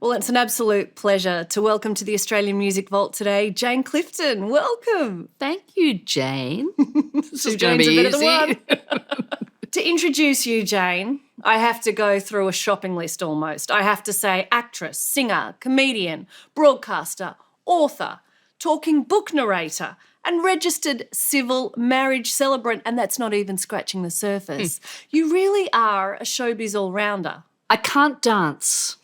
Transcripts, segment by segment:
Well, it's an absolute pleasure to welcome to the Australian Music Vault today, Jane Clifton. Welcome. Thank you, Jane. This is Jane's going to be a bit easy. of the one. To introduce you, Jane, I have to go through a shopping list almost. I have to say actress, singer, comedian, broadcaster, author, talking book narrator, and registered civil marriage celebrant, and that's not even scratching the surface. You really are a showbiz all-rounder. I can't dance.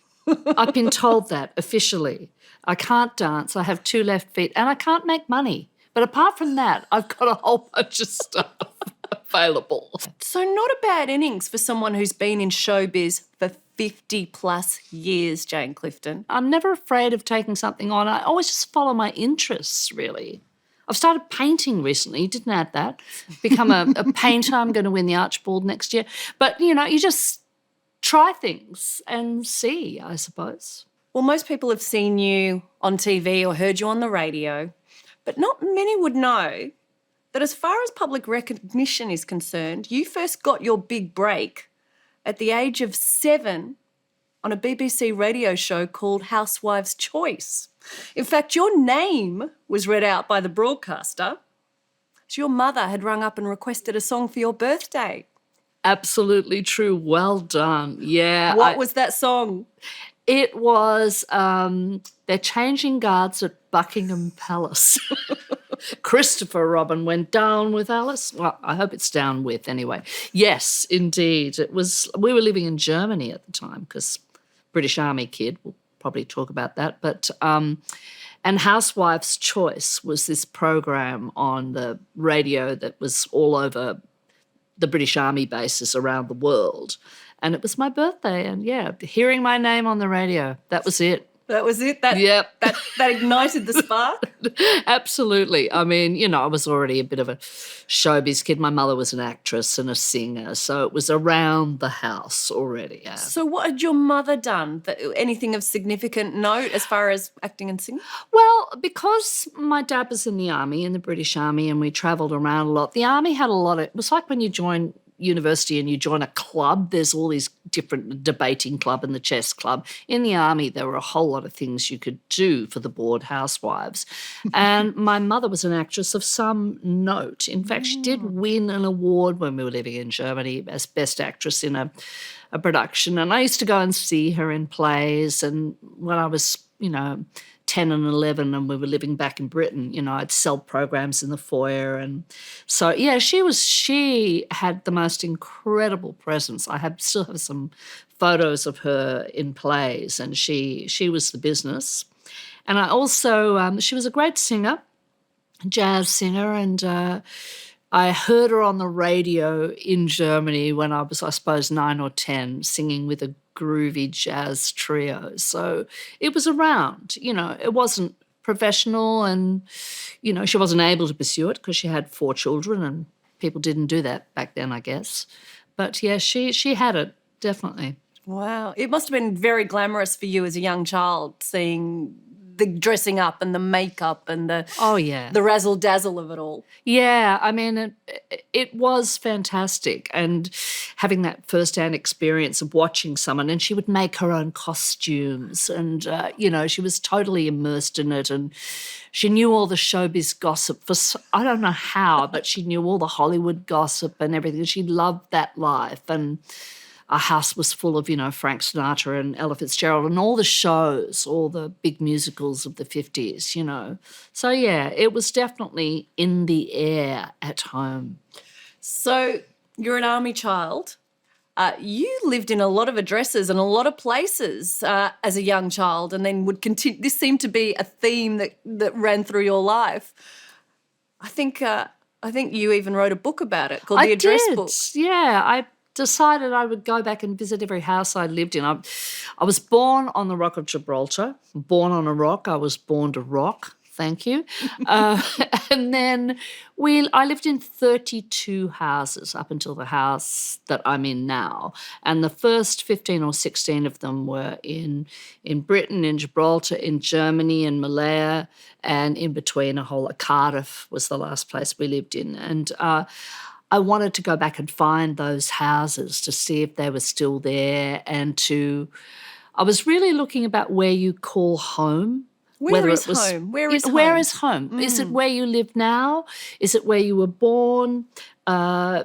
I've been told that officially. I can't dance. I have 2 left feet and I can't make money. But apart from that, I've got a whole bunch of stuff available. So not a bad innings for someone who's been in showbiz for 50 plus years, Jane Clifton. I'm never afraid of taking something on. I always just follow my interests, really. I've started painting recently. You didn't add that. Become a painter. I'm going to win the Archibald next year. But, you just try things and see, I suppose. Well, most people have seen you on TV or heard you on the radio, but not many would know that as far as public recognition is concerned, you first got your big break at the age of 7 on a BBC radio show called Housewives' Choice. In fact, your name was read out by the broadcaster. So your mother had rung up and requested a song for your birthday. Absolutely true. Well done. Yeah. What was that song? It was They're Changing Guards at Buckingham Palace. Christopher Robin went down with Alice. Well, I hope it's down with anyway. Yes, indeed. We were living in Germany at the time because British Army kid, we'll probably talk about that. But and Housewives' Choice was this program on the radio that was all over the British Army bases around the world. And it was my birthday. And, yeah, hearing my name on the radio, that was it. That was it? Yep. That ignited the spark? Absolutely. I mean, I was already a bit of a showbiz kid. My mother was an actress and a singer, so it was around the house already. Yeah. So what had your mother done? Anything of significant note as far as acting and singing? Well, because my dad was in the Army, in the British Army, and we travelled around a lot, the Army had a lot of – it was like when you join university and you join a club, there's all these different debating club and the chess club. In the Army, there were a whole lot of things you could do for the bored housewives. And my mother was an actress of some note. In fact, she did win an award when we were living in Germany as best actress in a production. And I used to go and see her in plays. And when I was, 10 and 11 and we were living back in Britain, I'd sell programs in the foyer. And so, yeah, she had the most incredible presence. I still have some photos of her in plays, and she was the business. And I also, she was a great singer, jazz singer, and I heard her on the radio in Germany when I was, I suppose, 9 or 10, singing with a groovy jazz trio. So it was around, it wasn't professional, and, she wasn't able to pursue it because she had 4 children and people didn't do that back then, I guess. But, yeah, she had it, definitely. Wow. It must have been very glamorous for you as a young child, seeing the dressing up and the makeup and the razzle-dazzle of it all. Yeah, I mean, it was fantastic, and having that first-hand experience of watching someone, and she would make her own costumes, and, she was totally immersed in it, and she knew all the showbiz gossip. I don't know how, but she knew all the Hollywood gossip and everything. She loved that life, and our house was full of, Frank Sinatra and Ella Fitzgerald and all the shows, all the big musicals of the 50s, So, yeah, it was definitely in the air at home. So you're an Army child. You lived in a lot of addresses and a lot of places as a young child, and then would continue. This seemed to be a theme that ran through your life. I think you even wrote a book about it called The Address Book. Yeah, I decided I would go back and visit every house I lived in. I was born on the Rock of Gibraltar, born on a rock. I was born to rock, thank you. And then I lived in 32 houses up until the house that I'm in now. And the first 15 or 16 of them were in Britain, in Gibraltar, in Germany, in Malaya, and in between Cardiff was the last place we lived in. And I wanted to go back and find those houses to see if they were still there, and I was really looking about where you call home. Where is home? Where is home? Where is home? Is it where you live now? Is it where you were born? I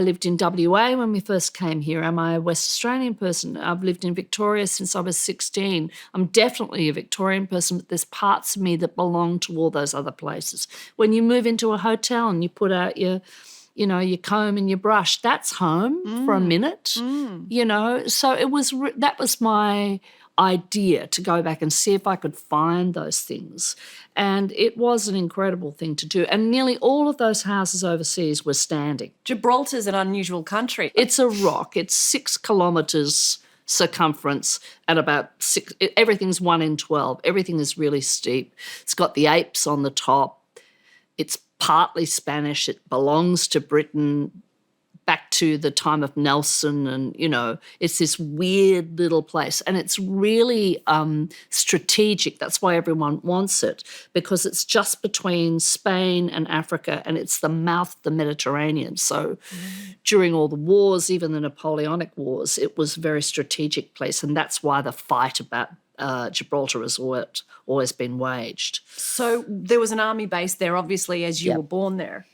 lived in WA when we first came here. Am I a West Australian person? I've lived in Victoria since I was 16. I'm definitely a Victorian person, but there's parts of me that belong to all those other places. When you move into a hotel and you put out your comb and your brush, that's home for a minute, So it was that was my idea, to go back and see if I could find those things. And it was an incredible thing to do. And nearly all of those houses overseas were standing. Gibraltar's an unusual country. It's a rock. It's 6 kilometres circumference and about 6, everything's 1 in 12. Everything is really steep. It's got the apes on the top. It's partly Spanish. It belongs to Britain back to the time of Nelson, and, it's this weird little place. And it's really strategic. That's why everyone wants it, because it's just between Spain and Africa, and it's the mouth of the Mediterranean. So during all the wars, even the Napoleonic Wars, it was a very strategic place, and that's why the fight about Gibraltar has always been waged. So there was an army base there, obviously, as you were born there.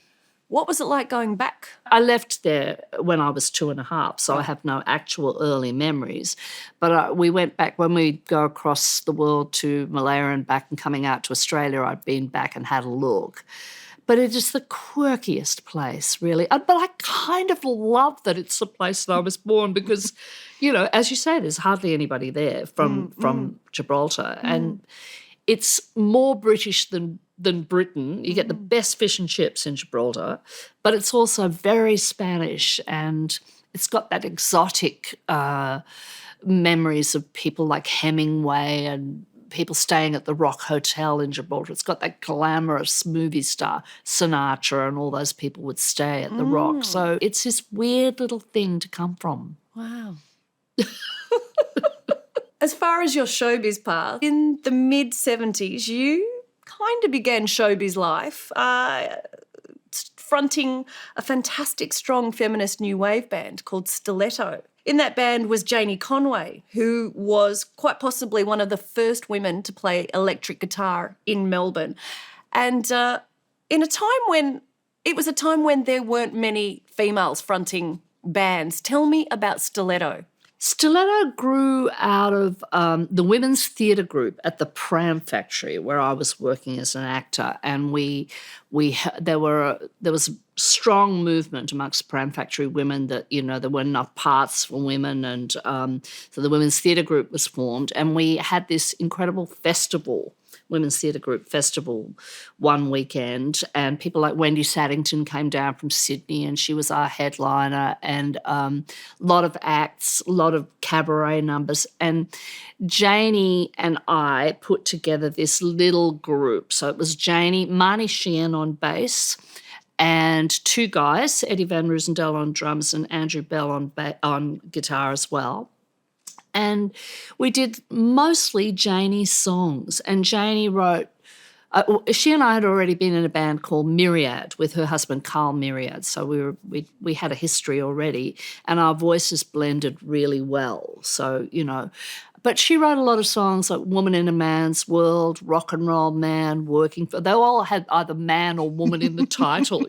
What was it like going back? I left there when I was 2.5, so I have no actual early memories. But we went back when we go across the world to Malaya and back, and coming out to Australia, I'd been back and had a look. But it is the quirkiest place, really. But I kind of love that it's the place that I was born because, as you say, there's hardly anybody there from Gibraltar. And it's more British than Britain. You get the best fish and chips in Gibraltar, but it's also very Spanish, and it's got that exotic memories of people like Hemingway and people staying at the Rock Hotel in Gibraltar. It's got that glamorous movie star, Sinatra, and all those people would stay at the Rock. So it's this weird little thing to come from. Wow. As far as your showbiz path, in the mid-70s, you kind of began showbiz life fronting a fantastic, strong feminist new wave band called Stiletto. In that band was Janie Conway, who was quite possibly one of the first women to play electric guitar in Melbourne. And it was a time when there weren't many females fronting bands. Tell me about Stiletto. Stiletto grew out of the women's theatre group at the Pram Factory, where I was working as an actor, and there was a strong movement amongst Pram Factory women that there weren't enough parts for women, and so the women's theatre group was formed, and we had this incredible festival. Women's Theatre Group Festival one weekend, and people like Wendy Saddington came down from Sydney, and she was our headliner, and a lot of acts, a lot of cabaret numbers. And Janie and I put together this little group. So it was Marnie Sheehan on bass, and 2 guys, Eddie Van Roosendale on drums and Andrew Bell on guitar as well. And we did mostly Janie's songs. And Janie wrote, she and I had already been in a band called Myriad with her husband Carl Myriad. So we had a history already, and our voices blended really well. So, but she wrote a lot of songs like Woman in a Man's World, Rock and Roll Man, they all had either man or woman in the title,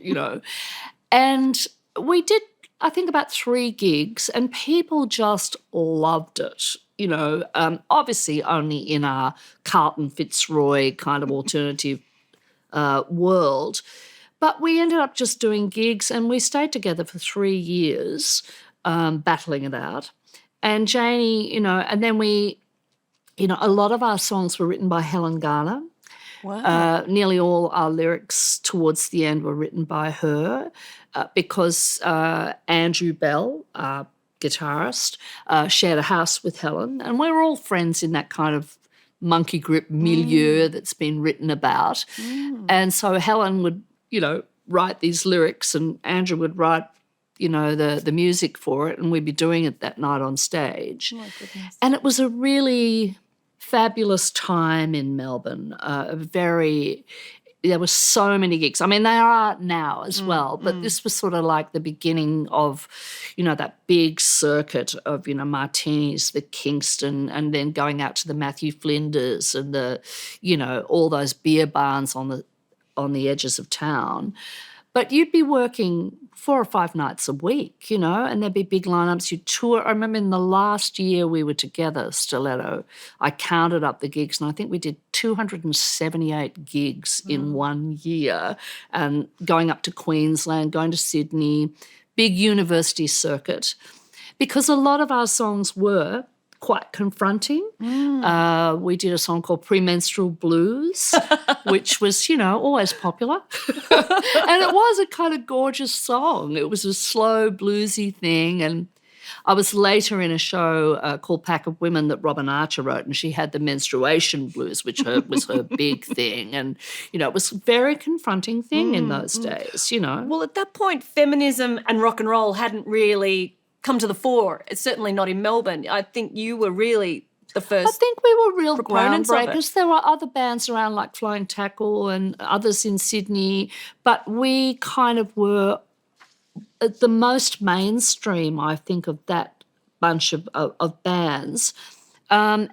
And we did, I think, about 3 gigs, and people just loved it, obviously only in our Carlton Fitzroy kind of alternative world. But we ended up just doing gigs, and we stayed together for 3 years, battling it out. And Janie, and then a lot of our songs were written by Helen Garner. Wow. Nearly all our lyrics towards the end were written by her because Andrew Bell, our guitarist, shared a house with Helen, and we were all friends in that kind of monkey grip milieu that's been written about. And so Helen would, write these lyrics, and Andrew would write, the music for it, and we'd be doing it that night on stage. Oh my goodness. And it was a really fabulous time in Melbourne, there were so many gigs. I mean, they are now as well, but this was sort of like the beginning of, that big circuit of, Martinis, the Kingston, and then going out to the Matthew Flinders and the, all those beer barns on the edges of town. But you'd be working 4 or 5 nights a week, and there'd be big lineups. You'd tour. I remember in the last year we were together, Stiletto, I counted up the gigs, and I think we did 278 gigs in 1 year, and going up to Queensland, going to Sydney, big university circuit, because a lot of our songs were quite confronting. We did a song called Premenstrual Blues, which was, always popular. And it was a kind of gorgeous song. It was a slow, bluesy thing. And I was later in a show called Pack of Women that Robin Archer wrote, and she had the menstruation blues, which was her big thing. And, it was a very confronting thing in those days, Well, at that point, feminism and rock and roll hadn't really come to the fore. It's certainly not in Melbourne. I think you were really the first. I think we were real proponents of it. groundbreakers. There were other bands around like Flying Tackle and others in Sydney, but we kind of were the most mainstream, I think, of that bunch of bands. And,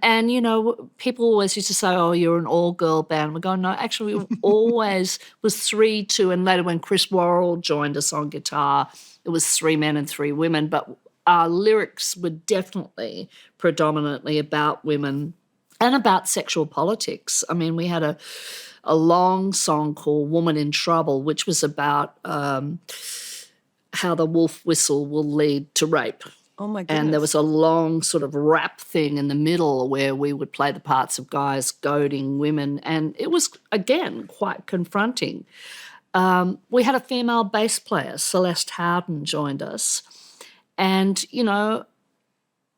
people always used to say, oh, you're an all-girl band. We go, no, actually we always was 3-2, and later when Chris Worrell joined us on guitar, it was 3 men and 3 women, but our lyrics were definitely predominantly about women and about sexual politics. I mean, we had a long song called Woman in Trouble, which was about how the wolf whistle will lead to rape. Oh, my goodness. And there was a long sort of rap thing in the middle where we would play the parts of guys goading women, and it was, again, quite confronting. We had a female bass player, Celeste Howden, joined us. And,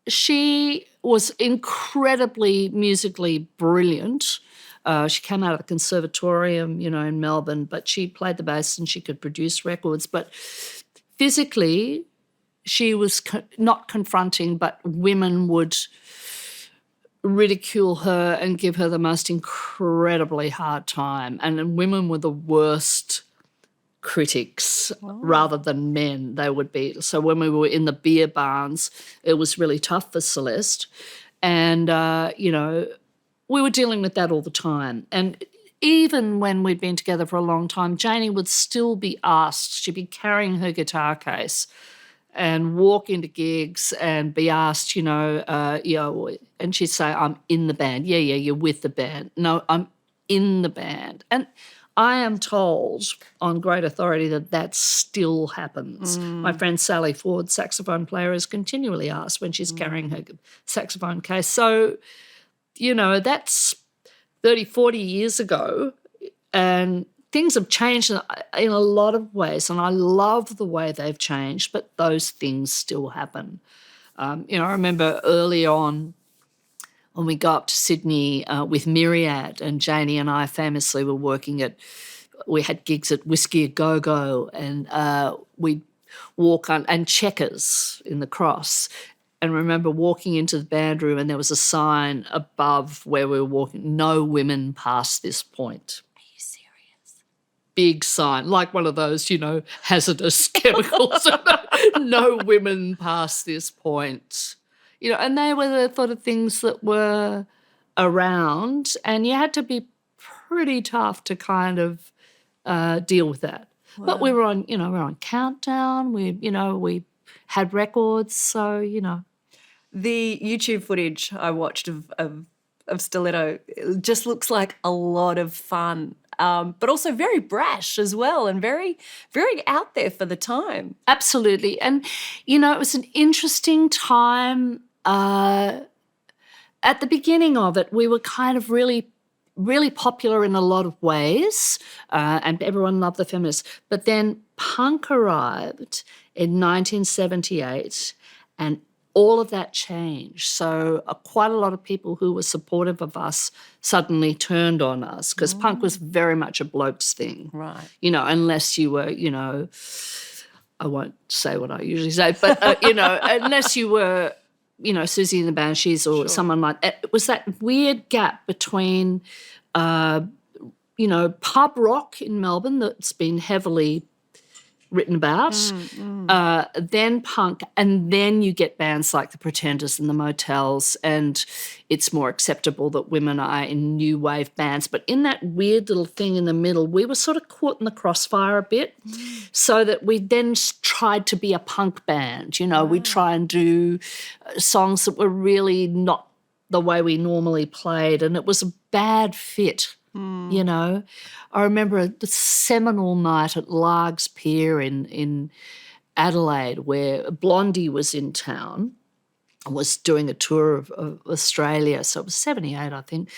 she was incredibly musically brilliant. She came out of the conservatorium, in Melbourne, but she played the bass and she could produce records. But physically, she was not confronting, but women would ridicule her and give her the most incredibly hard time. And women were the worst critics rather than men they would be. So when we were in the beer barns, it was really tough for Celeste. And, we were dealing with that all the time. And even when we'd been together for a long time, Janie would still be asked, she'd be carrying her guitar case and walk into gigs and be asked, and she'd say, I'm in the band. Yeah, you're with the band. No, I'm in the band. And I am told on great authority that still happens. My friend Sally Ford, saxophone player, is continually asked when she's carrying her saxophone case. So, that's 30, 40 years ago, and things have changed in a lot of ways, and I love the way they've changed, but those things still happen. I remember early on when we got up to Sydney with Myriad, and Janie and I famously were we had gigs at Whiskey A Go Go, and we'd walk on, and Checkers in the Cross. And remember walking into the band room, and there was a sign above where we were walking, no women past this point. Are you serious? Big sign, like one of those, hazardous chemicals. No women past this point. And they were the sort of things that were around, and you had to be pretty tough to kind of deal with that. Wow. But we were on Countdown. We had records, so The YouTube footage I watched of Stiletto, it just looks like a lot of fun, but also very brash as well, and very, very out there for the time. Absolutely. And, it was an interesting time. At the beginning of it, we were kind of really, really popular in a lot of ways, and everyone loved the feminists. But then punk arrived in 1978, and all of that changed. So quite a lot of people who were supportive of us suddenly turned on us, because punk was very much a bloke's thing. Right. Unless you were, I won't say what I usually say, but, unless you were, Susie and the Banshees or someone like that. It was that weird gap between pub rock in Melbourne that's been heavily written about, then punk, and then you get bands like the Pretenders and the Motels, and it's more acceptable that women are in new wave bands. But in that weird little thing in the middle, we were sort of caught in the crossfire a bit, so that we then tried to be a punk band. We try and do songs that were really not the way we normally played, and it was a bad fit. I remember the seminal night at Largs Pier in Adelaide, where Blondie was in town, was doing a tour of Australia. So it was 78, I think.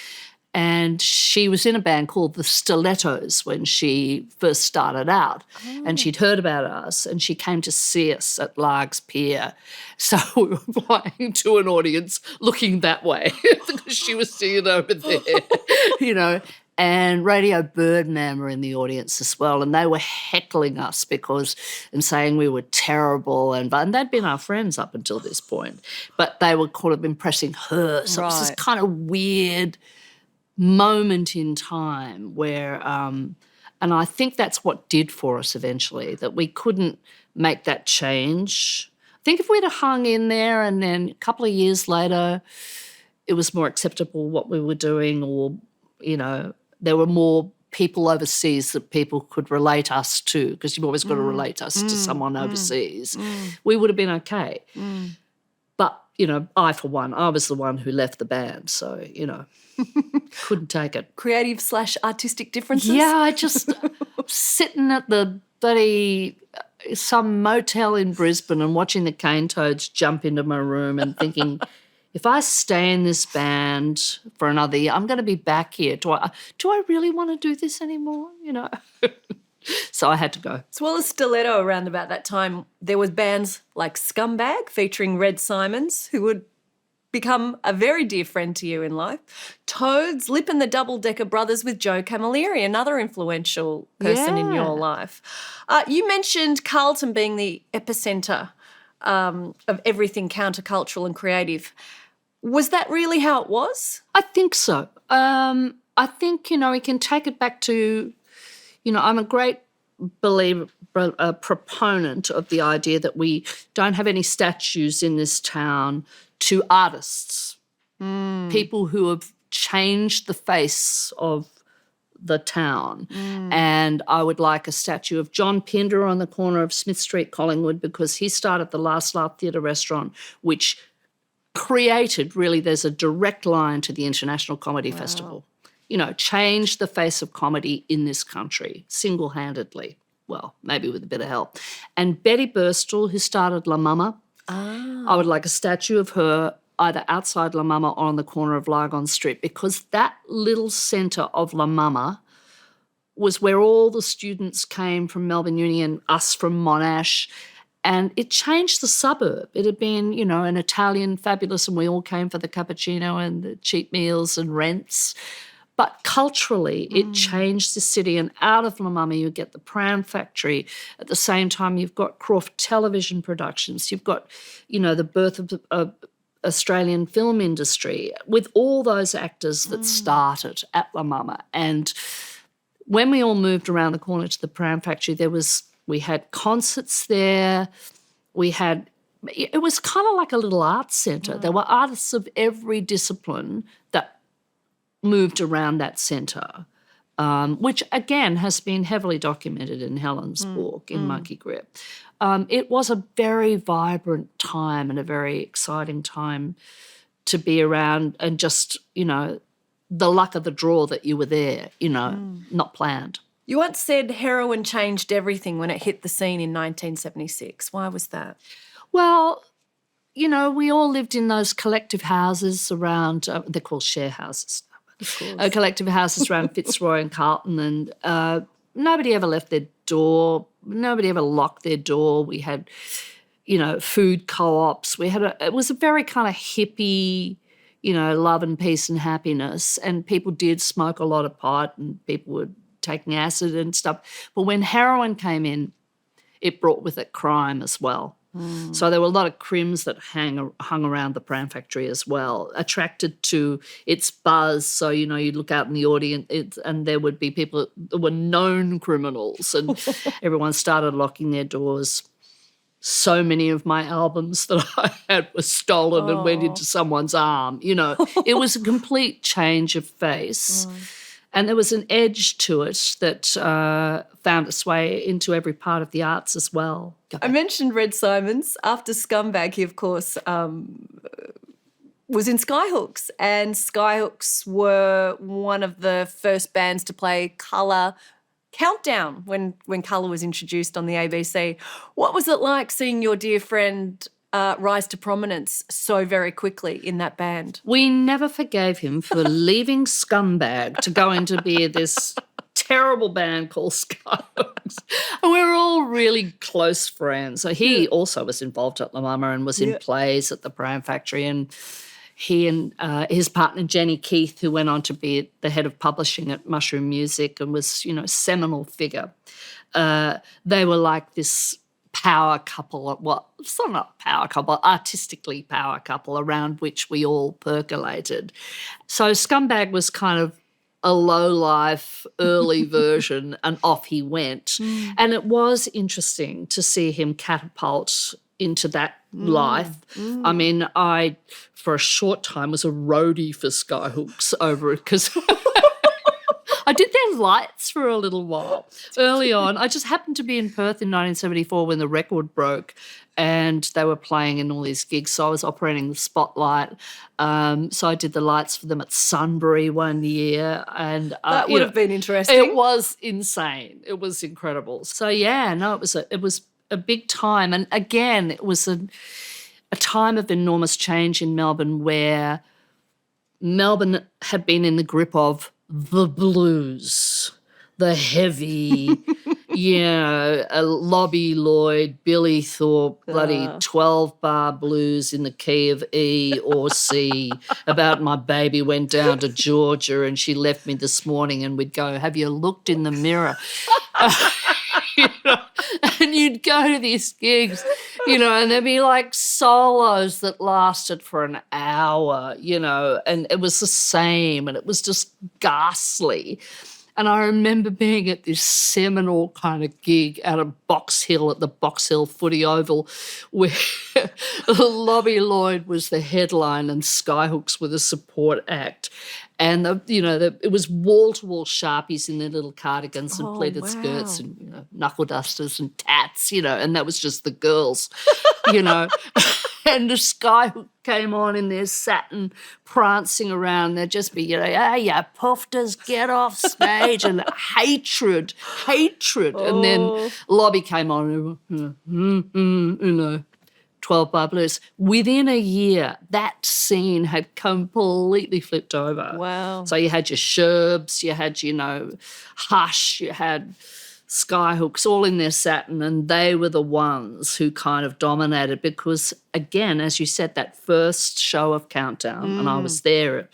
And she was in a band called the Stilettos when she first started out. And she'd heard about us, and she came to see us at Largs Pier. So we were playing to an audience looking that way because she was singing over there, And Radio Birdman were in the audience as well, and they were heckling us and saying we were terrible, and they'd been our friends up until this point, but they were kind of impressing her. So it was this kind of weird moment in time where, and I think that's what did for us eventually, that we couldn't make that change. I think if we'd have hung in there and then a couple of years later it was more acceptable what we were doing, or, there were more people overseas that people could relate us to, because you've always got to relate us to someone overseas, we would have been okay. But, I, for one, I was the one who left the band, so, couldn't take it. Creative/artistic differences? Yeah, I just sitting at the some motel in Brisbane and watching the Cane Toads jump into my room and thinking, if I stay in this band for another year, I'm going to be back here. Do I really want to do this anymore? So I had to go. As well as Stiletto around about that time, there was bands like Scumbag featuring Red Simons, who would become a very dear friend to you in life. Toads, Lip and the Double Decker Brothers with Joe Camilleri, another influential person in your life. You mentioned Carlton being the epicentre of everything countercultural and creative. Was that really how it was? I think so. I think, we can take it back to, I'm a great believer, a proponent of the idea that we don't have any statues in this town to artists, people who have changed the face of the town. And I would like a statue of John Pinder on the corner of Smith Street, Collingwood, because he started the Last Laugh Theatre Restaurant, which created, really, there's a direct line to the International Comedy Festival. Changed the face of comedy in this country single-handedly. Well, maybe with a bit of help. And Betty Burstall, who started La Mama, I would like a statue of her either outside La Mama or on the corner of Lygon Street, because that little centre of La Mama was where all the students came from Melbourne Uni and us from Monash, and it changed the suburb. It had been, an Italian fabulous, and we all came for the cappuccino and the cheap meals and rents. But culturally, it changed the city, and out of La Mama you get the Pram Factory. At the same time, you've got Croft Television Productions. You've got, the birth of Australian film industry with all those actors that started at La Mama. And when we all moved around the corner to the Pram Factory, we had concerts there. It was kind of like a little arts centre. There were artists of every discipline that moved around that centre, which, again, has been heavily documented in Helen's book, in Monkey Grip. It was a very vibrant time and a very exciting time to be around, and just, the luck of the draw that you were there, not planned. You once said heroin changed everything when it hit the scene in 1976. Why was that? Well, we all lived in those collective houses around, they're called share houses, collective houses around Fitzroy and Carlton, and nobody ever left their door. Nobody ever locked their door. We had, food co-ops. It was a very kind of hippie, love and peace and happiness, and people did smoke a lot of pot, and people were taking acid and stuff. But when heroin came in, it brought with it crime as well. So there were a lot of crims that hung around the Pram Factory as well, attracted to its buzz. So, you'd look out in the audience and there would be people that were known criminals and everyone started locking their doors. So many of my albums that I had were stolen and went into someone's arm. It was a complete change of face. And there was an edge to it that found its way into every part of the arts as well. I mentioned Red Simons. After Scumbag, he, of course, was in Skyhooks, and Skyhooks were one of the first bands to play colour countdown when colour was introduced on the ABC. What was it like seeing your dear friend rise to prominence so very quickly in that band? We never forgave him for leaving Scumbag to go into be this terrible band called Skyhooks. And we were all really close friends. So he also was involved at La Mama and was in plays at the Pram Factory, and he and his partner Jenny Keith, who went on to be the head of publishing at Mushroom Music and was, a seminal figure, they were like this power couple, it's not power couple, artistically power couple around which we all percolated. So Scumbag was kind of a low-life early version, and off he went. And it was interesting to see him catapult into that life. I mean, I, for a short time, was a roadie for Skyhooks over it because I did their lights for a little while early on. I just happened to be in Perth in 1974 when the record broke and they were playing in all these gigs, so I was operating the spotlight. So I did the lights for them at Sunbury one year. And that would have been interesting. It was insane. It was incredible. So, it was a big time. And, again, it was a time of enormous change in Melbourne where Melbourne had been in the grip of the blues, the heavy, Lobby Lloyd, Billy Thorpe, bloody 12-bar blues in the key of E or C about my baby went down to Georgia and she left me this morning, and we'd go, have you looked in the mirror? And you'd go to these gigs, and there'd be like solos that lasted for an hour, and it was the same, and it was just ghastly. And I remember being at this seminal kind of gig out of Box Hill at the Box Hill Footy Oval where Lobby Lloyd was the headline and Skyhooks were the support act. And, it was wall-to-wall Sharpies in their little cardigans and pleated skirts and, knuckle dusters and tats, and that was just the girls, And the Skyhook came on in their satin prancing around. There'd just be, you pufters, get off stage, and hatred. And then Lobby came on, 12-bar blues. Within a year, that scene had completely flipped over. Wow. So you had your Sherbs, you had, Hush, you had Skyhooks all in their satin, and they were the ones who kind of dominated because, again, as you said, that first show of Countdown, and I was there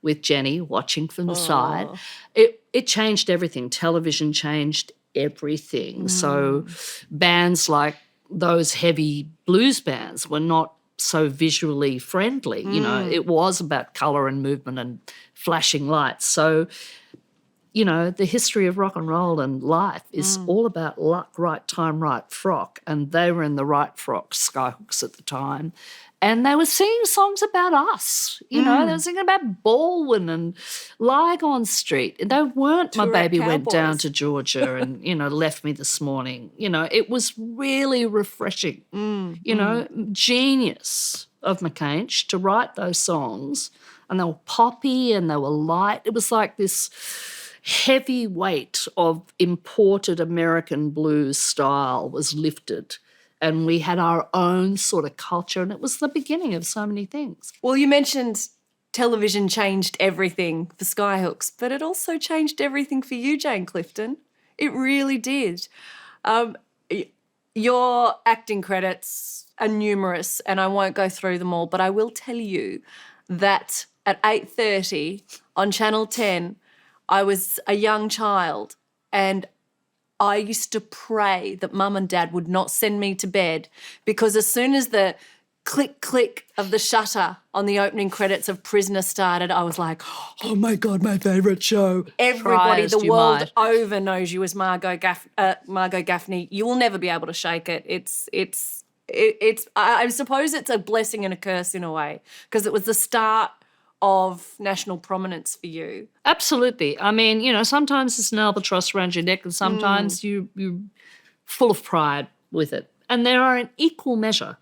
with Jenny watching from the side, it changed everything. Television changed everything. So bands like those heavy blues bands were not so visually friendly. It was about colour and movement and flashing lights. So, the history of rock and roll and life is all about luck, right time, right frock. And they were in the right frock, Skyhooks at the time. And they were singing songs about us. They were singing about Baldwin and Lygon Street. They weren't My Baby Went Down to Georgia and, left me this morning. It was really refreshing. Genius of McCainch to write those songs. And they were poppy and they were light. It was like this heavy weight of imported American blues style was lifted. And we had our own sort of culture, and it was the beginning of so many things. Well, you mentioned television changed everything for Skyhooks, but it also changed everything for you, Jane Clifton. It really did. Your acting credits are numerous, and I won't go through them all, but I will tell you that at 8:30 on Channel 10, I was a young child, and I used to pray that Mum and Dad would not send me to bed, because as soon as the click, click of the shutter on the opening credits of Prisoner started, I was like, oh, my God, my favourite show. Everybody the world over knows you as Margo Gaffney. You will never be able to shake it. I suppose it's a blessing and a curse in a way, because it was the start of national prominence for you. Absolutely. I mean, you know, sometimes it's an albatross around your neck and sometimes you're full of pride with it. And there are in equal measure.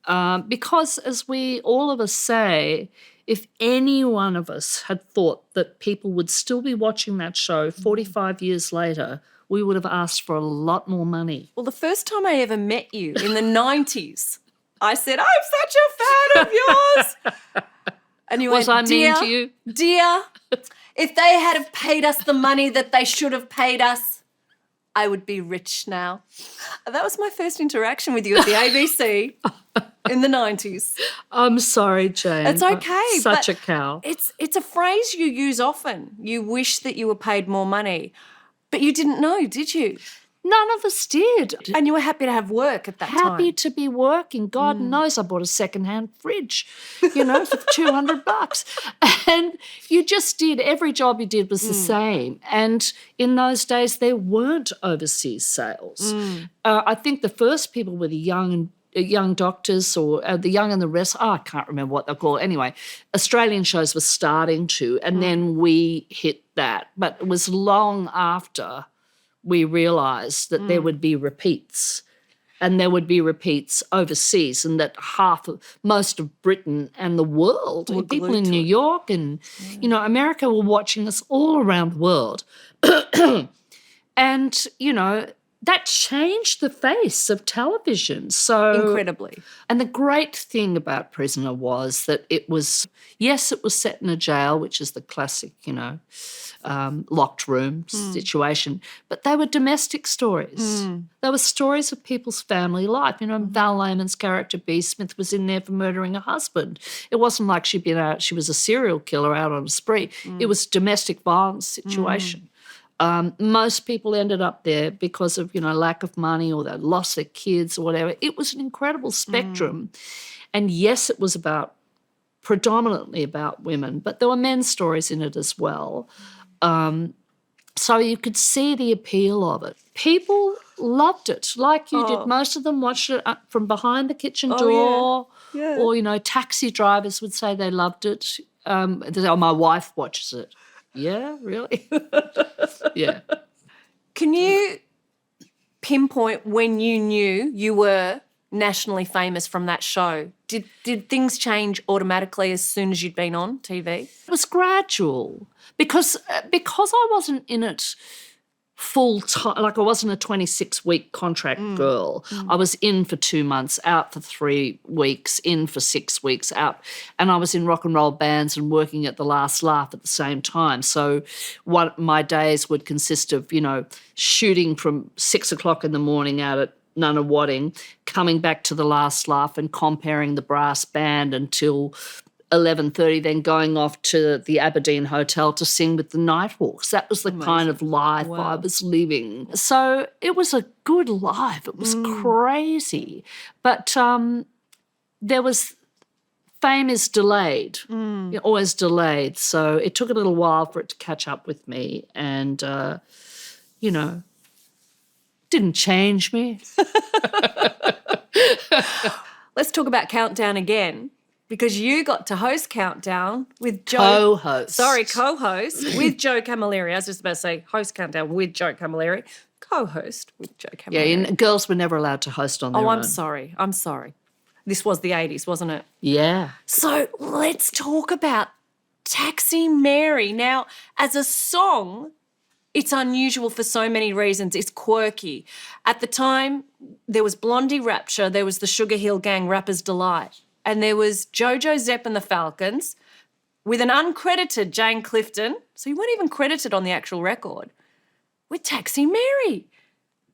Because as all of us say, if any one of us had thought that people would still be watching that show 45 years later, we would have asked for a lot more money. Well, the first time I ever met you in the 90s, I said, I'm such a fan of yours. And you Was went, I mean to you? Dear, if they had have paid us the money that they should have paid us, I would be rich now. That was my first interaction with you at the ABC in the 90s. I'm sorry, Jane. It's okay. Such a cow. It's a phrase you use often. You wish that you were paid more money. But you didn't know, did you? None of us did. And you were happy to have work at that time. Happy to be working. God knows I bought a second-hand fridge, you know, for $200. And you just did. Every job you did was the same. And in those days, there weren't overseas sales. I think the first people were the young doctors or the young and the rest. I can't remember what they're called. Anyway, Australian shows were starting to, and then we hit that. But it was long after we realised that there would be repeats, and there would be repeats overseas, and that most of Britain and the world, and people in New York and, you know, America were watching us all around the world. And, you know, that changed the face of television. So incredibly. And the great thing about Prisoner was that it was set in a jail, which is the classic, you know, locked room situation, but they were domestic stories. They were stories of people's family life. You know, Val Lehman's character, B. Smith, was in there for murdering a husband. It wasn't like she was a serial killer out on a spree. It was a domestic violence situation. Most people ended up there because of, you know, lack of money, or they lost their kids or whatever. It was an incredible spectrum. And yes, it was predominantly about women, but there were men's stories in it as well. So you could see the appeal of it. People loved it, like you did. Most of them watched it from behind the kitchen door. Yeah. Or, you know, taxi drivers would say they loved it. My wife watches it. Yeah, really? Yeah. Can you pinpoint when you knew you were nationally famous from that show? Did things change automatically as soon as you'd been on TV? It was gradual because I wasn't in it full time. Like, I wasn't a 26-week contract girl. I was in for 2 months, out for 3 weeks, in for 6 weeks, out. And I was in rock and roll bands and working at the Last Laugh at the same time. So my days would consist of, you know, shooting from 6 o'clock in the morning out at Nunawading, coming back to the Last Laugh and comparing the brass band until 11:30, then going off to the Aberdeen Hotel to sing with the Nighthawks. That was the kind of life I was living. So it was a good life. It was crazy. But there was fame is delayed, always delayed. So it took a little while for it to catch up with me, and, you know, didn't change me. Let's talk about Countdown again, because you got to host Countdown with co-host with Joe Camilleri. I was just about to say host Countdown with Joe Camilleri, co-host with Joe Camilleri. Yeah, and girls were never allowed to host on their own. I'm sorry. This was the 80s, wasn't it? Yeah. So let's talk about Taxi Mary. Now, as a song, it's unusual for so many reasons. It's quirky. At the time, there was Blondie Rapture, there was the Sugar Hill Gang, Rapper's Delight, and there was Jo Jo Zep and the Falcons with an uncredited Jane Clifton, so you weren't even credited on the actual record, with Taxi Mary.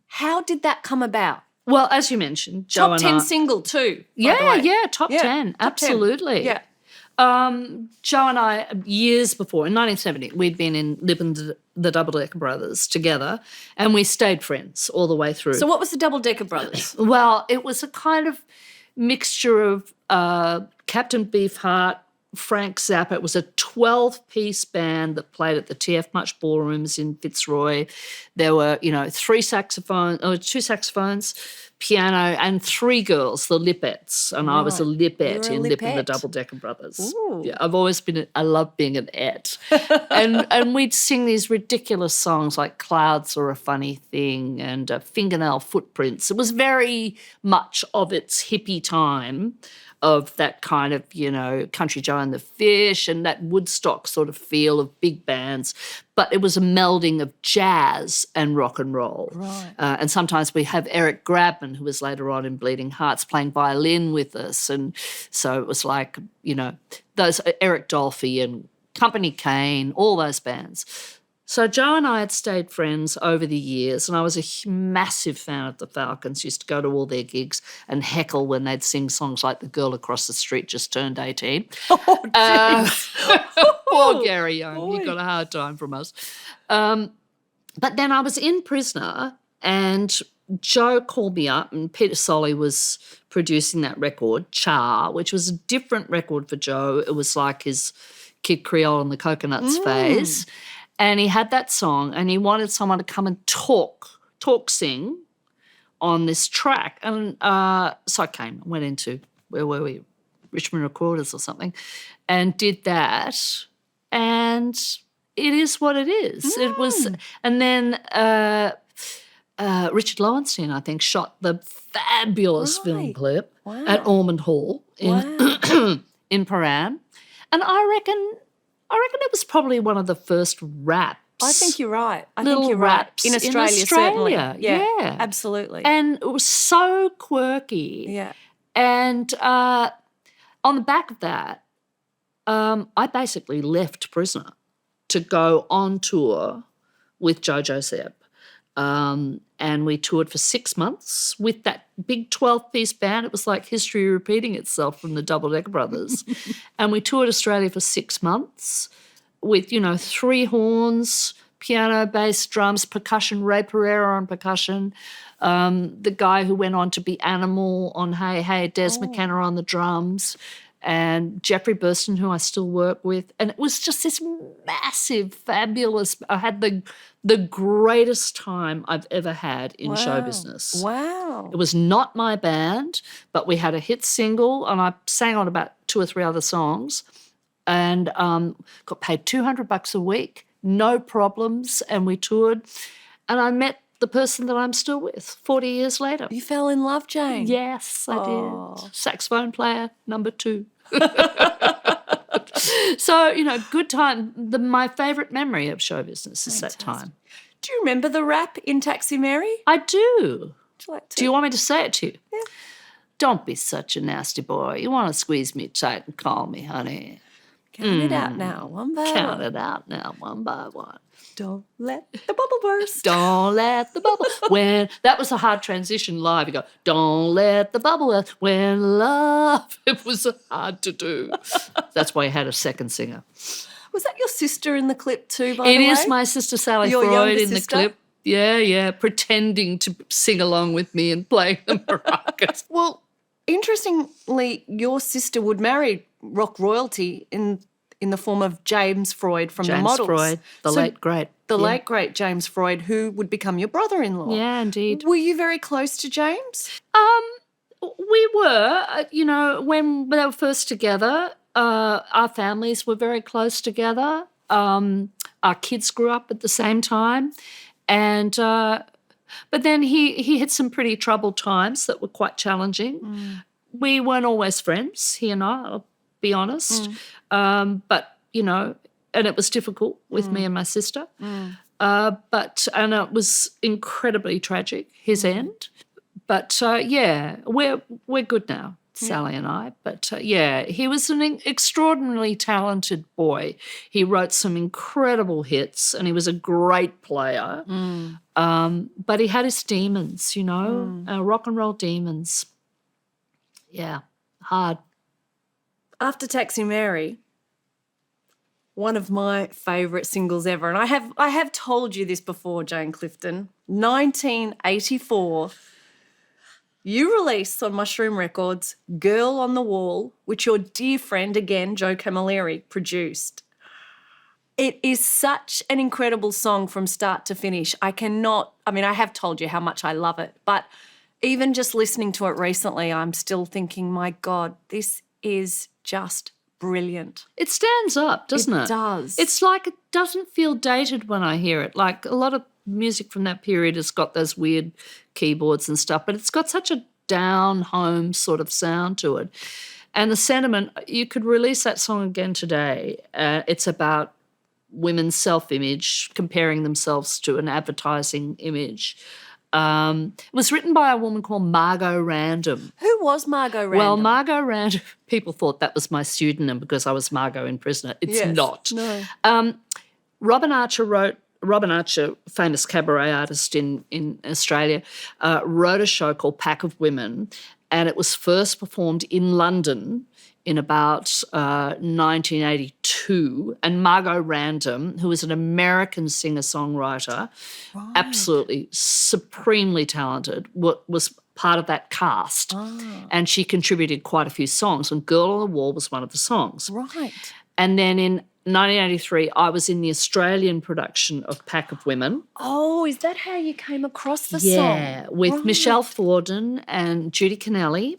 How did that come about? Well, as you mentioned, Top 10 single too. Yeah, top 10, absolutely. 10. Yeah. Joe and I, years before, in 1970, we'd been living the Double Decker Brothers together, and we stayed friends all the way through. So what was the Double Decker Brothers? Well, it was a kind of mixture of Captain Beefheart, Frank Zappa. It was a 12-piece band that played at the TF Much ballrooms in Fitzroy. There were, two saxophones, piano, and 3 girls, the Lipettes. And I was a Lipette in Lip and the Double Decker Brothers. Ooh. Yeah, I love being an et. and we'd sing these ridiculous songs like Clouds Are a Funny Thing and Fingernail Footprints. It was very much of its hippie time, of that kind of, Country Joe and the Fish and that Woodstock sort of feel of big bands. But it was a melding of jazz and rock and roll. Right. And sometimes we have Eric Grabman, who was later on in Bleeding Hearts, playing violin with us. And so it was like, those Eric Dolphy and Company Cane, all those bands. So Joe and I had stayed friends over the years, and I was a massive fan of the Falcons, used to go to all their gigs and heckle when they'd sing songs like The Girl Across the Street Just Turned 18. Oh, jeez. Poor Gary Young, he got a hard time from us. But then I was in Prisoner, and Joe called me up, and Peter Solly was producing that record, Char, which was a different record for Joe. It was like his Kid Creole and the Coconuts phase. And he had that song, and he wanted someone to come and sing on this track. And so I went into, where were we, Richmond Recorders or something, and did that. And it is what it is. It was, and then Richard Lowenstein, I think, shot the fabulous film clip at Ormond Hall in in Paran. And I reckon it was probably one of the first raps. I think you're right. Raps In Australia, certainly. Yeah, absolutely. And it was so quirky. Yeah. And on the back of that, I basically left Prisoner to go on tour with Jo Jo Zep. And we toured for 6 months with that big 12-piece band. It was like history repeating itself from the Double Decker Brothers. And we toured Australia for 6 months with, 3 horns, piano, bass, drums, percussion, Ray Pereira on percussion, the guy who went on to be Animal on Hey Hey, Des McKenna on the drums, and Jeffrey Burston, who I still work with. And it was just this massive, fabulous, I had the greatest time I've ever had in show business. Wow. It was not my band, but we had a hit single, and I sang on about 2 or 3 other songs, and got paid $200 a week, no problems, and we toured. And I met the person that I'm still with 40 years later. You fell in love, Jane? Yes, I did. Saxophone player, number 2. So, good time. My favourite memory of show business is that time. Do you remember the rap in Taxi Mary? I do. Would you like to? Do you want me to say it to you? Yeah. Don't be such a nasty boy. You want to squeeze me tight and call me honey. Count it out now, one by Count one. it out now, one by one. Don't let the bubble burst. Don't let the bubble. When that was a hard transition live. You go, don't let the bubble burst. When love. It was hard to do. That's why I had a second singer. Was that your sister in the clip too, by the way? It is my sister Sally Your Freud younger in sister? the clip. Yeah, pretending to sing along with me and playing the maracas. Well, interestingly, your sister would marry rock royalty in the form of James Freud from the Models. Freud, the late great. Late great James Freud, who would become your brother-in-law. Yeah, indeed. Were you very close to James? We were, when they were first together, our families were very close together. Our kids grew up at the same time. And but then he had some pretty troubled times that were quite challenging. We weren't always friends, he and I, I'll be honest. But, and it was difficult with me and my sister. And it was incredibly tragic, his end. But, we're good now, Sally and I. But, he was an extraordinarily talented boy. He wrote some incredible hits, and he was a great player. But he had his demons, rock and roll demons. Yeah, hard. After Taxi Mary, one of my favourite singles ever, and I have told you this before, Jane Clifton, 1984, you released on Mushroom Records Girl on the Wall, which your dear friend, again, Joe Camilleri, produced. It is such an incredible song from start to finish. I have told you how much I love it, but even just listening to it recently, I'm still thinking, my God, this is just brilliant. It stands up, doesn't it? It does. It's like it doesn't feel dated when I hear it. Like a lot of music from that period has got those weird keyboards and stuff, but it's got such a down-home sort of sound to it. And the sentiment, you could release that song again today. It's about women's self-image, comparing themselves to an advertising image. It was written by a woman called Margo Random. Who was Margo Random? Well, Margo Random, people thought that was my pseudonym because I was Margo in Prisoner. It's not. No. Robin Archer, famous cabaret artist in Australia, wrote a show called Pack of Women, and it was first performed in London in about 1982. And Margo Random, who is an American singer-songwriter, absolutely supremely talented, was part of that cast. And she contributed quite a few songs, and Girl on the Wall was one of the songs. Right. And then in 1983, I was in the Australian production of Pack of Women. Oh, is that how you came across the song? Yeah, with Michelle Forden and Judy Kennelly.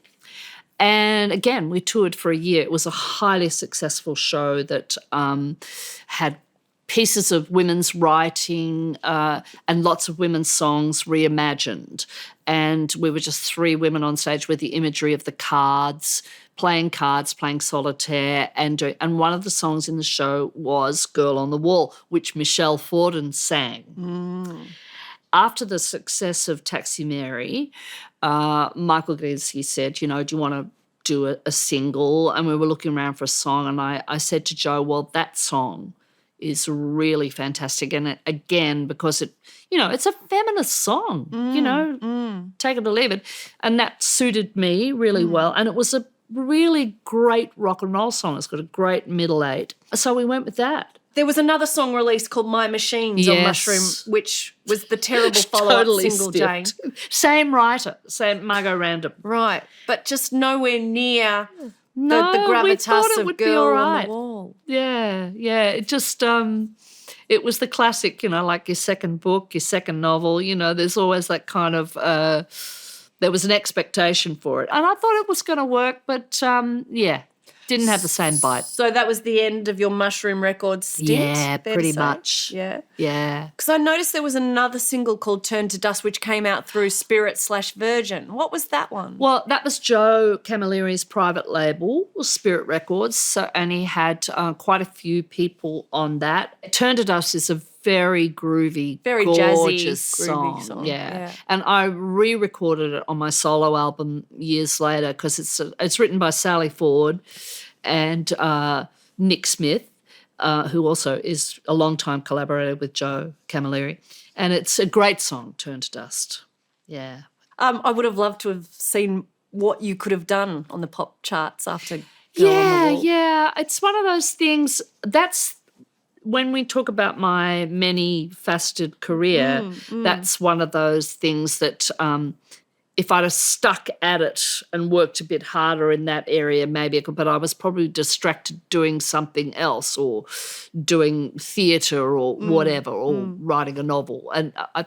And again, we toured for a year. It was a highly successful show that had pieces of women's writing and lots of women's songs reimagined. And we were just three women on stage with the imagery of the cards, playing solitaire, and one of the songs in the show was Girl on the Wall, which Michelle Forden sang. After the success of Taxi Mary, Michael Gaffney said, do you want to do a single? And we were looking around for a song, and I said to Joe, well, that song is really fantastic. And again, because it's a feminist song, take it or leave it. And that suited me really well. And it was a really great rock and roll song. It's got a great middle eight. So we went with that. There was another song released called My Machines on Mushroom, which was the terrible follow-up Totally single, stiffed. Jane. Same writer, same Margo Random. Right, but just nowhere near the we gravitas thought it of would be Girl all on right. the Wall. Yeah. It just it was the classic, like your second book, your second novel. There's always that kind of there was an expectation for it, and I thought it was going to work, but didn't have the same bite. So that was the end of your Mushroom Records stint? Yeah, fair pretty to say? much. Yeah. Yeah. Because I noticed there was another single called Turn to Dust which came out through Spirit/Virgin. What was that one? Well, that was Joe Camilleri's private label, Spirit Records, and he had quite a few people on that. Turn to Dust is a very groovy, very gorgeous jazzy, groovy song. Yeah. And I re-recorded it on my solo album years later because it's written by Sally Ford and Nick Smith, who also is a long-time collaborator with Joe Camilleri. And it's a great song, Turn to Dust. Yeah. I would have loved to have seen what you could have done on the pop charts after Girl on the Wall. Yeah. It's one of those things that's when we talk about my many-faceted career, that's one of those things that if I'd have stuck at it and worked a bit harder in that area, maybe I could, but I was probably distracted doing something else or doing theatre or whatever or writing a novel. And I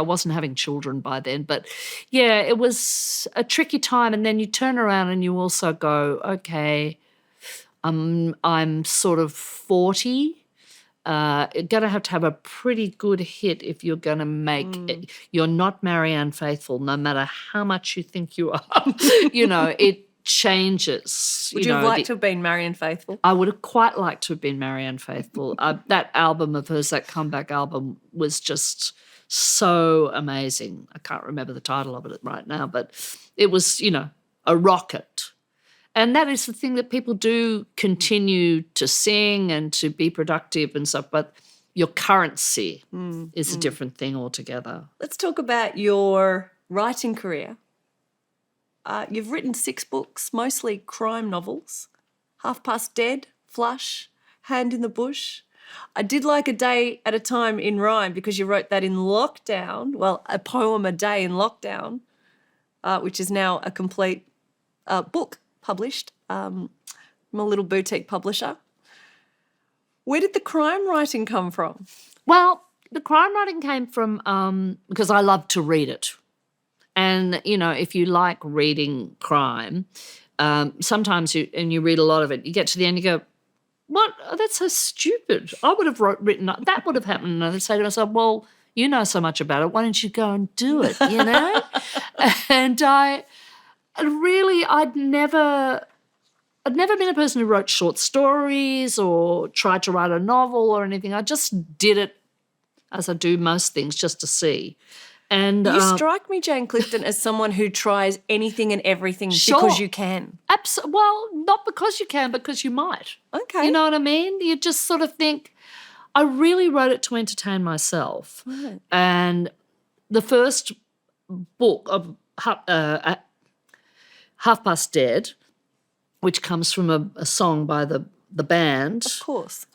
wasn't having children by then. But, it was a tricky time. And then you turn around and you also go, okay, I'm sort of 40. You're going to have a pretty good hit if you're going to make it. You're not Marianne Faithfull, no matter how much you think you are. It changes. Would you have liked to have been Marianne Faithfull? I would have quite liked to have been Marianne Faithfull. That album of hers, that comeback album, was just so amazing. I can't remember the title of it right now, but it was, a rocket. And that is the thing that people do continue to sing and to be productive and stuff, but your currency is a different thing altogether. Let's talk about your writing career. You've written 6 books, mostly crime novels. Half Past Dead, Flush, Hand in the Bush. I did like A Day at a Time in Rhyme because you wrote that in lockdown. Well, a poem a day in lockdown, which is now a complete book published from a little boutique publisher. Where did the crime writing come from? Well, the crime writing came from because I love to read it. And, you know, if you like reading crime, sometimes you read a lot of it, you get to the end, you go, what? Oh, that's so stupid. I would have written that would have happened. And I'd say to myself, well, you know so much about it. Why don't you go and do it, you know? And I'd never been a person who wrote short stories or tried to write a novel or anything. I just did it as I do most things just to see. And you strike me, Jane Clifton, as someone who tries anything and everything because you can. Well, not because you can, because you might. Okay. You know what I mean? You just sort of think, I really wrote it to entertain myself. Right. And the first book of Half Past Dead, which comes from a song by the band. Of course.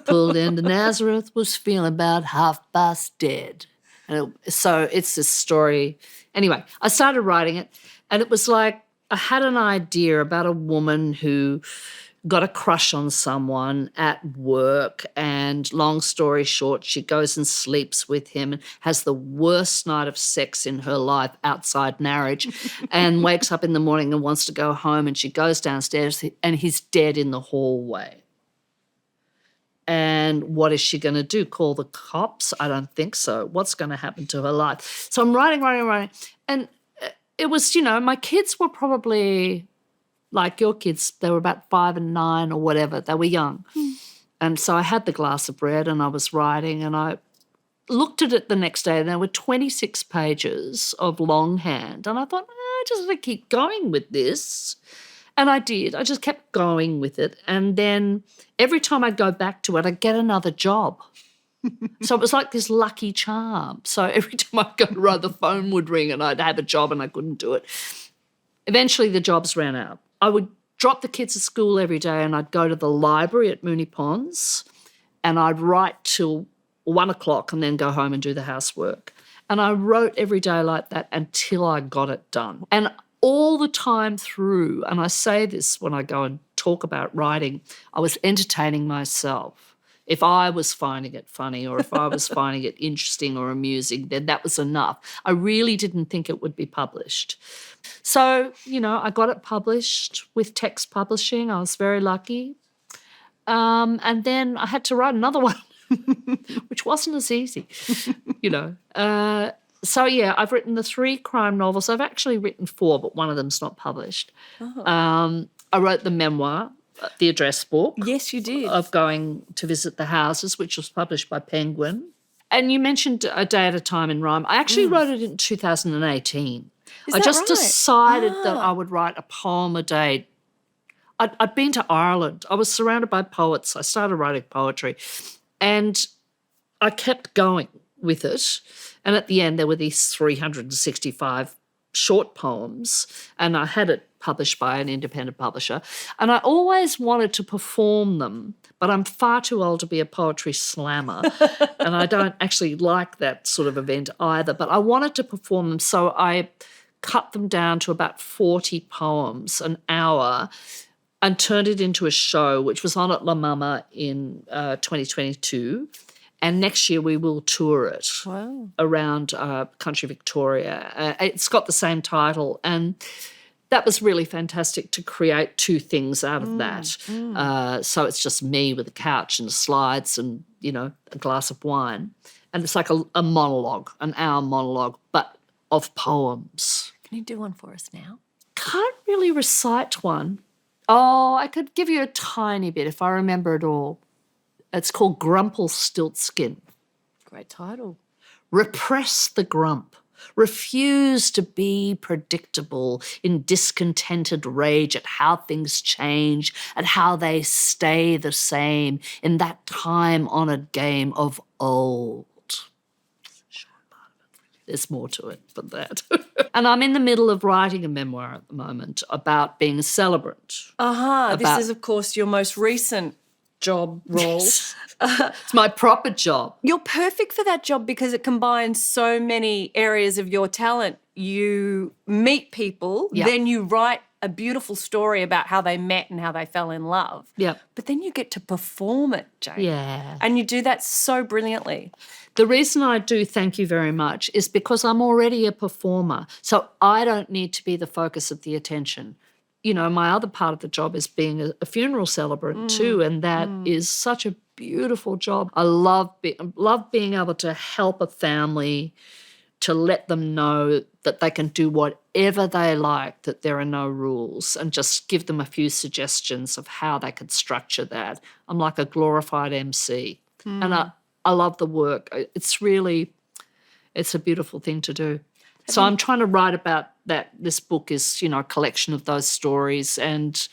Pulled into Nazareth, was feeling about half past dead. And so it's this story. Anyway, I started writing it, and it was like I had an idea about a woman who got a crush on someone at work, and long story short, she goes and sleeps with him and has the worst night of sex in her life outside marriage and wakes up in the morning and wants to go home, and she goes downstairs and he's dead in the hallway. And what is she going to do? Call the cops? I don't think so. What's going to happen to her life? So I'm writing. And it was, you know, my kids were probably like your kids. They were about 5 and 9 or whatever. They were young. And so I had the glass of bread and I was writing, and I looked at it the next day and there were 26 pages of longhand. And I thought, I just want to keep going with this. And I did. I just kept going with it. And then every time I'd go back to it, I'd get another job. So it was like this lucky charm. So every time I'd go to write, the phone would ring and I'd have a job and I couldn't do it. Eventually the jobs ran out. I would drop the kids at school every day and I'd go to the library at Moonee Ponds and I'd write till 1 o'clock and then go home and do the housework. And I wrote every day like that until I got it done. And all the time through, and I say this when I go and talk about writing, I was entertaining myself. If I was finding it funny or if I was finding it interesting or amusing, then that was enough. I really didn't think it would be published. So, you know, I got it published with Text Publishing. I was very lucky. And then I had to write another one, which wasn't as easy, you know. So, yeah, I've written the 3 crime novels. I've actually written 4, but one of them's not published. Oh. I wrote the memoir, The Address Book. Yes, you did. Of going to visit the houses, which was published by Penguin. And you mentioned A Day at a Time in Rhyme. I actually wrote it in 2018. Is I that just right? decided that I would write a poem a day. I'd been to Ireland. I was surrounded by poets. I started writing poetry. And I kept going with it. And at the end, there were these 365 short poems, and I had it published by an independent publisher. And I always wanted to perform them, but I'm far too old to be a poetry slammer, and I don't actually like that sort of event either. But I wanted to perform them, so I cut them down to about 40 poems, an hour, and turned it into a show, which was on at La Mama in 2022. And next year we will tour it around country Victoria. It's got the same title, and that was really fantastic to create 2 things out of that. So it's just me with a couch and slides and, you know, a glass of wine. And it's like a monologue, an hour monologue, but of poems. Can you do one for us now? Can't really recite one. Oh, I could give you a tiny bit if I remember it all. It's called Grumpelstiltskin. Great title. Repress the grump. Refuse to be predictable in discontented rage at how things change and how they stay the same in that time-honoured game of old. there's more to it than that. And I'm in the middle of writing a memoir at the moment about being a celebrant. This is, of course, your most recent job role. Yes. It's my proper job. You're perfect for that job because it combines so many areas of your talent. You meet people, then you write a beautiful story about how they met and how they fell in love. Yep. But then you get to perform it, Jane. Yeah. And you do that so brilliantly. The reason I do thank you very much is because I'm already a performer, so I don't need to be the focus of the attention. You know, my other part of the job is being a funeral celebrant too, and that is such a beautiful job. I love being able to help a family, to let them know that they can do whatever they like, that there are no rules, and just give them a few suggestions of how they could structure that. I'm like a glorified MC, and I love the work. It's a beautiful thing to do. So I'm trying to write about that. This book is, you know, a collection of those stories and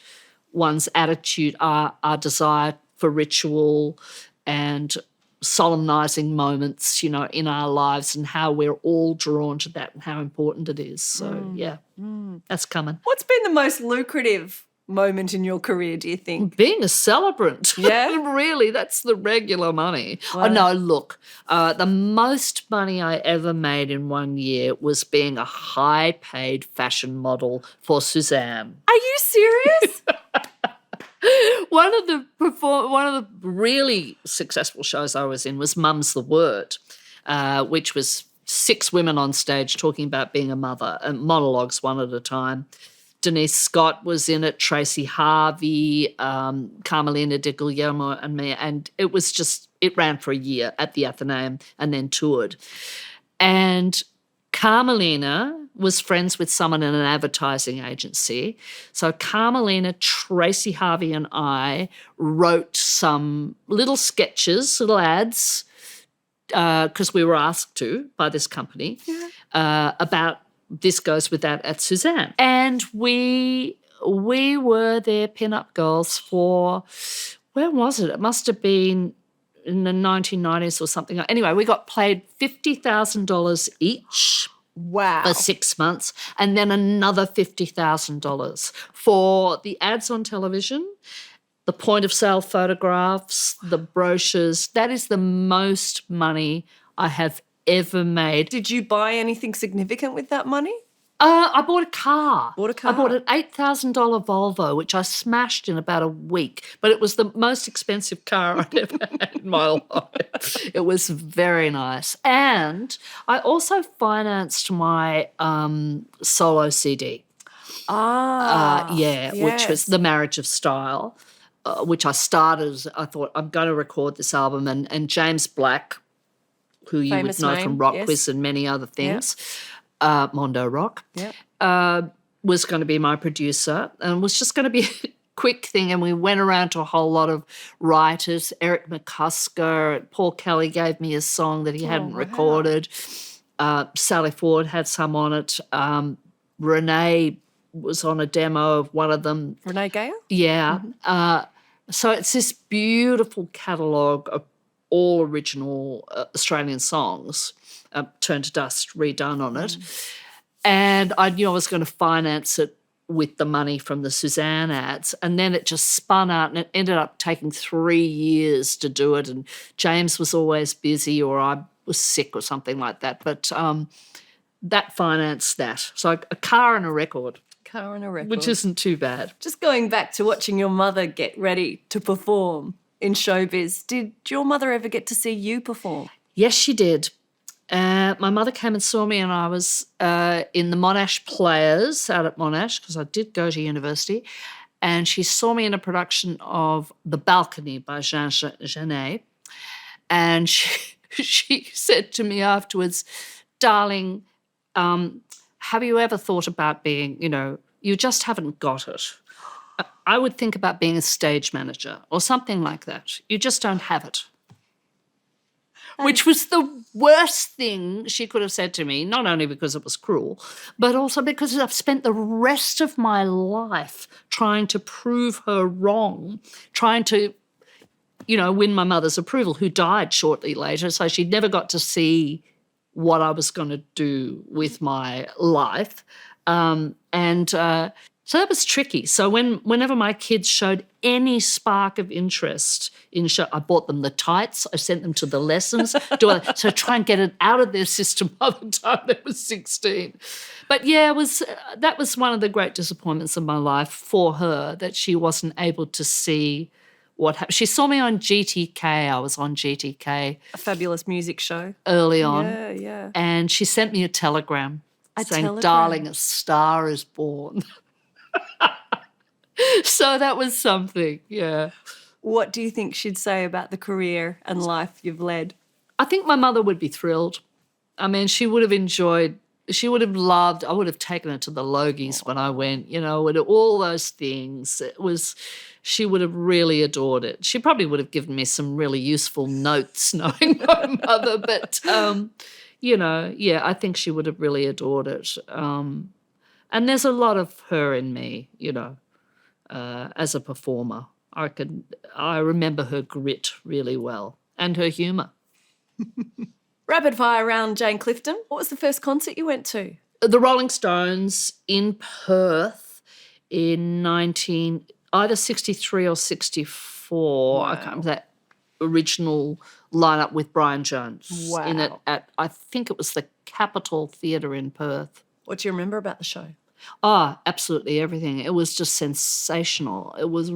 one's attitude, our desire for ritual and solemnising moments, you know, in our lives and how we're all drawn to that and how important it is. So, that's coming. What's been the most lucrative moment in your career, do you think? Being a celebrant. Yeah? Really, that's the regular money. Wow. Oh, no, look, the most money I ever made in 1 year was being a high-paid fashion model for Suzanne. Are you serious? One of the really successful shows I was in was Mum's the Word, which was 6 women on stage talking about being a mother, and monologues one at a time. Denise Scott was in it, Tracy Harvey, Carmelina de Guillermo and me, and it ran for a year at the Athenaeum and then toured. And Carmelina was friends with someone in an advertising agency. So Carmelina, Tracy Harvey and I wrote some little sketches, little ads, because we were asked to by this company, about This Goes With That at Suzanne. And we were their pin-up girls for, where was it? It must have been in the 1990s or something. Anyway, we got paid $50,000 each. Wow. For 6 months, and then another $50,000 for the ads on television, the point-of-sale photographs, the brochures. That is the most money I have ever made. Did you buy anything significant with that money? I bought a car. Bought a car? I bought an $8,000 Volvo, which I smashed in about a week, but it was the most expensive car I'd ever had in my life. It was very nice. And I also financed my solo CD. Which was The Marriage of Style, which I started. I thought, I'm going to record this album. And James Black, who you Famous would know name, from Rock yes. Quiz and many other things, Mondo Rock, was going to be my producer, and was just going to be a quick thing. And we went around to a whole lot of writers. Eric McCusker, Paul Kelly gave me a song that he hadn't recorded. Sally Ford had some on it. Renee was on a demo of one of them. Renee Gayer? Yeah. So it's this beautiful catalogue of all original Australian songs, Turned to Dust, redone on it. And I knew I was going to finance it with the money from the Suzanne ads. And then it just spun out, and it ended up taking 3 years to do it. And James was always busy, or I was sick or something like that. But that financed that. So a car and a record. Car and a record. Which isn't too bad. Just going back to watching your mother get ready to perform in showbiz, did your mother ever get to see you perform? Yes, she did. My mother came and saw me, and I was in the Monash Players out at Monash, because I did go to university, and she saw me in a production of The Balcony by Jean Genet, and she said to me afterwards, darling, have you ever thought about being, you just haven't got it. I would think about being a stage manager or something like that. You just don't have it. Which was the worst thing she could have said to me, not only because it was cruel, but also because I've spent the rest of my life trying to prove her wrong, trying to, win my mother's approval, who died shortly later, so she never got to see what I was going to do with my life. So that was tricky. So whenever my kids showed any spark of interest in show, I bought them the tights. I sent them to the lessons. So try and get it out of their system by the time they were 16. But yeah, that was one of the great disappointments of my life for her, that she wasn't able to see what happened. She saw me on GTK. I was on GTK. A fabulous music show. Early on. Yeah. And she sent me a telegram saying, telegram. "Darling, a star is born." So that was something, yeah. What do you think she'd say about the career and life you've led? I think my mother would be thrilled. I mean, she would have loved, I would have taken her to the Logies when I went, and all those things. She would have really adored it. She probably would have given me some really useful notes knowing my mother, but, I think she would have really adored it. And there's a lot of her in me, as a performer. I remember her grit really well and her humour. Rapid fire round, Jane Clifton. What was the first concert you went to? The Rolling Stones in Perth in either 63 or 64. Wow. I can't remember that original lineup with Brian Jones. Wow. In it I think it was the Capitol Theatre in Perth. What do you remember about the show? Oh, absolutely everything. It was just sensational. It was,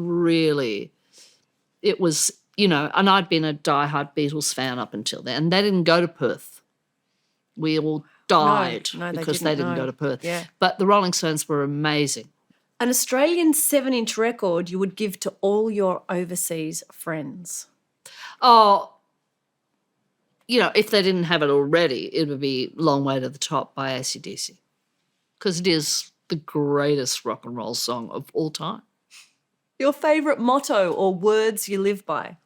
and I'd been a diehard Beatles fan up until then. And they didn't go to Perth. We all died because they didn't go to Perth. Yeah. But the Rolling Stones were amazing. An Australian 7-inch record you would give to all your overseas friends? Oh, if they didn't have it already, it would be Long Way to the Top by AC/DC, because it is the greatest rock and roll song of all time. Your favourite motto or words you live by?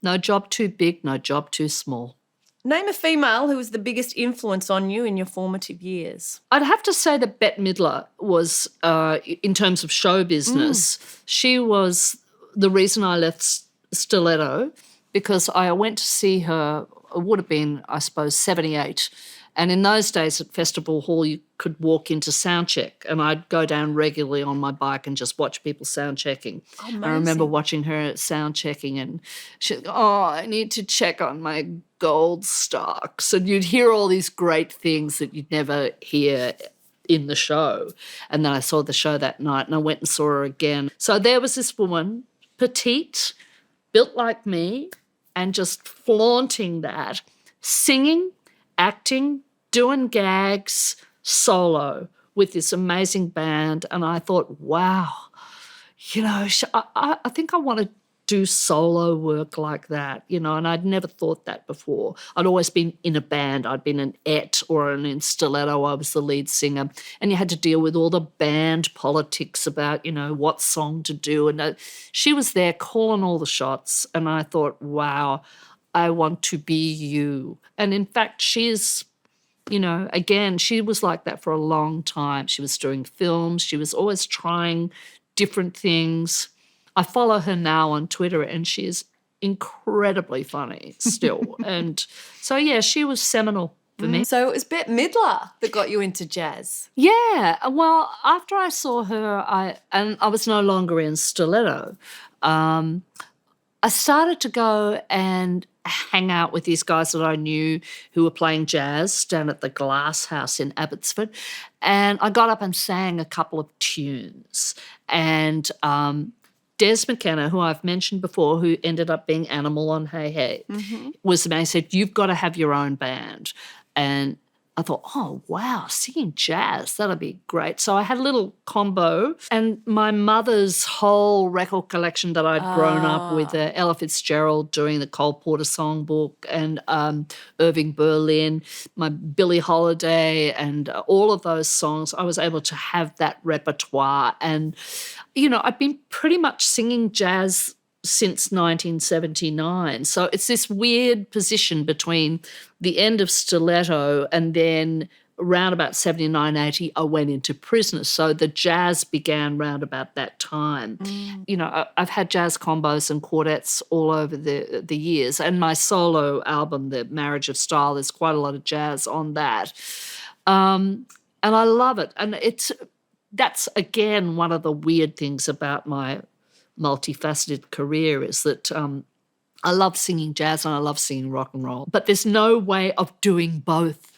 No job too big, no job too small. Name a female who was the biggest influence on you in your formative years. I'd have to say that Bette Midler was, in terms of show business, she was the reason I left Stiletto, because I went to see her, it would have been, I suppose, 78. And in those days at Festival Hall, you could walk into sound check, and I'd go down regularly on my bike and just watch people sound checking. Amazing. I remember watching her sound checking, and she'd go, "Oh, I need to check on my gold stocks." And you'd hear all these great things that you'd never hear in the show. And then I saw the show that night, and I went and saw her again. So there was this woman, petite, built like me, and just flaunting that, singing, acting, doing gags, solo with this amazing band. And I thought, wow, I think I want to do solo work like that, and I'd never thought that before. I'd always been in a band. I'd been an Et or in Stiletto. I was the lead singer, and you had to deal with all the band politics about, what song to do. And she was there calling all the shots, and I thought, wow, I want to be you. And in fact, she's, again, she was like that for a long time. She was doing films. She was always trying different things. I follow her now on Twitter, and she is incredibly funny still. And so, yeah, she was seminal for me. So it was Bette Midler that got you into jazz? Yeah. Well, after I saw her, I was no longer in Stiletto, I started to go and hang out with these guys that I knew who were playing jazz down at the Glass House in Abbotsford. And I got up and sang a couple of tunes. And Des McKenna, who I've mentioned before, who ended up being Animal on Hey Hey, was the man who said, "You've got to have your own band." And I thought, oh, wow, singing jazz, that'll be great. So I had a little combo, and my mother's whole record collection that I'd grown up with, Ella Fitzgerald doing the Cole Porter songbook, and Irving Berlin, my Billie Holiday, and all of those songs, I was able to have that repertoire. And, I've been pretty much singing jazz since 1979. So it's this weird position between the end of Stiletto and then around about 79, 80, I went into prison. So the jazz began round about that time. You know, I've had jazz combos and quartets all over the years. And my solo album, The Marriage of Style, there's quite a lot of jazz on that. And I love it. And that's, again, one of the weird things about my multifaceted career is that I love singing jazz and I love singing rock and roll. But there's no way of doing both.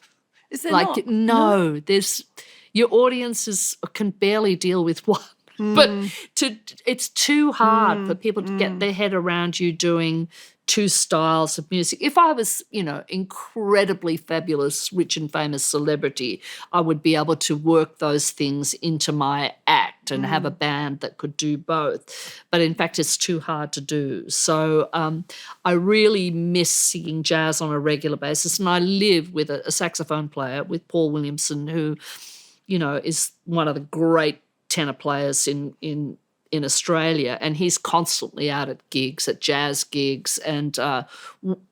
Is there like, not? No, there's your audiences can barely deal with one. But it's too hard for people to get their head around you doing two styles of music. If I was, you know, incredibly fabulous, rich and famous celebrity, I would be able to work those things into my act and have a band that could do both. But in fact, it's too hard to do. So I really miss singing jazz on a regular basis. And I live with a saxophone player, with Paul Williamson, who, you know, is one of the great tenor players in Australia, and he's constantly out at gigs, at jazz gigs, and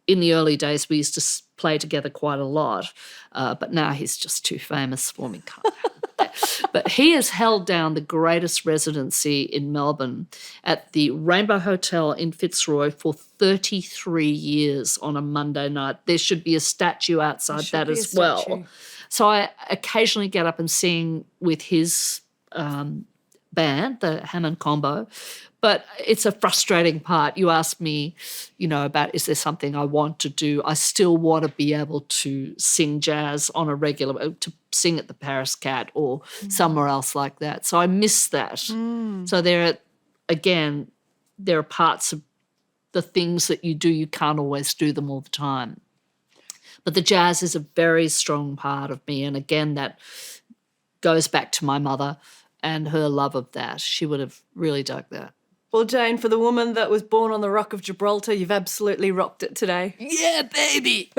in the early days we used to play together quite a lot, but now he's just too famous for me. But he has held down the greatest residency in Melbourne at the Rainbow Hotel in Fitzroy for 33 years on a Monday night. There should be a statue outside that as well. So I occasionally get up and sing with his band, the Hammond Combo, but it's a frustrating part. You ask me, you know, about is there something I want to do? I still want to be able to sing jazz on a regular, to sing at the Paris Cat or somewhere else like that. So I miss that. So there are parts of the things that you do, you can't always do them all the time. But the jazz is a very strong part of me, and again, that goes back to my mother and her love of that. She would have really dug that. Well, Jane, for the woman that was born on the Rock of Gibraltar, you've absolutely rocked it today. Yeah, baby.